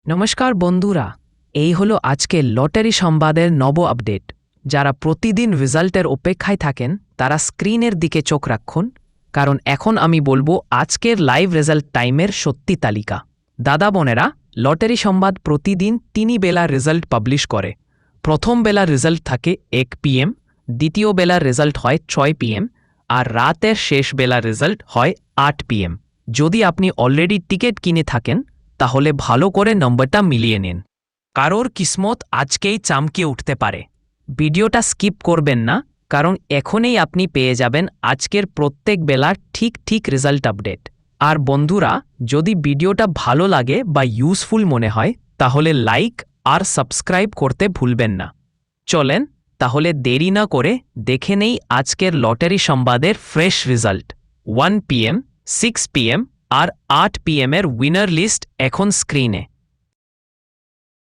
নমস্কার বন্ধুরা, এই হলো আজকে লটারি সংবাদের নব আপডেট। যারা প্রতিদিন রেজাল্টের অপেক্ষায় থাকেন তারা স্ক্রিনের দিকে চোখ রাখুন, কারণ এখন আমি বলবো আজকের লাইভ রেজাল্ট টাইমের সত্যি তালিকা। দাদা বোনেরা, লটারি সংবাদ প্রতিদিন 3 বেলা রেজাল্ট পাবলিশ করে। প্রথম বেলা রেজাল্ট থাকে 1 PM, দ্বিতীয় বেলার রেজাল্ট হয় 6 PM, আর রাতের শেষ বেলা রেজাল্ট হয় 8 PM। যদি আপনি অলরেডি টিকিট কিনে থাকেন তাহলে ভালো করে নম্বরটা মিলিয়ে নিন, কারোর কিসমত আজকেই চমকে উঠতে পারে। ভিডিওটা স্কিপ করবেন না, কারণ এখনই আপনি পেয়ে যাবেন আজকের প্রত্যেক বেলার ঠিক রেজাল্ট আপডেট। আর বন্ধুরা, যদি ভিডিওটা ভালো লাগে বা ইউজফুল মনে হয় তাহলে লাইক আর সাবস্ক্রাইব করতে ভুলবেন না। চলেন তাহলে দেরি না করে দেখে নেই আজকের লটারি সংবাদের ফ্রেশ রেজাল্ট। 1 PM, 6 PM আর 8 PM এর উইনার লিস্ট এখন স্ক্রিনে।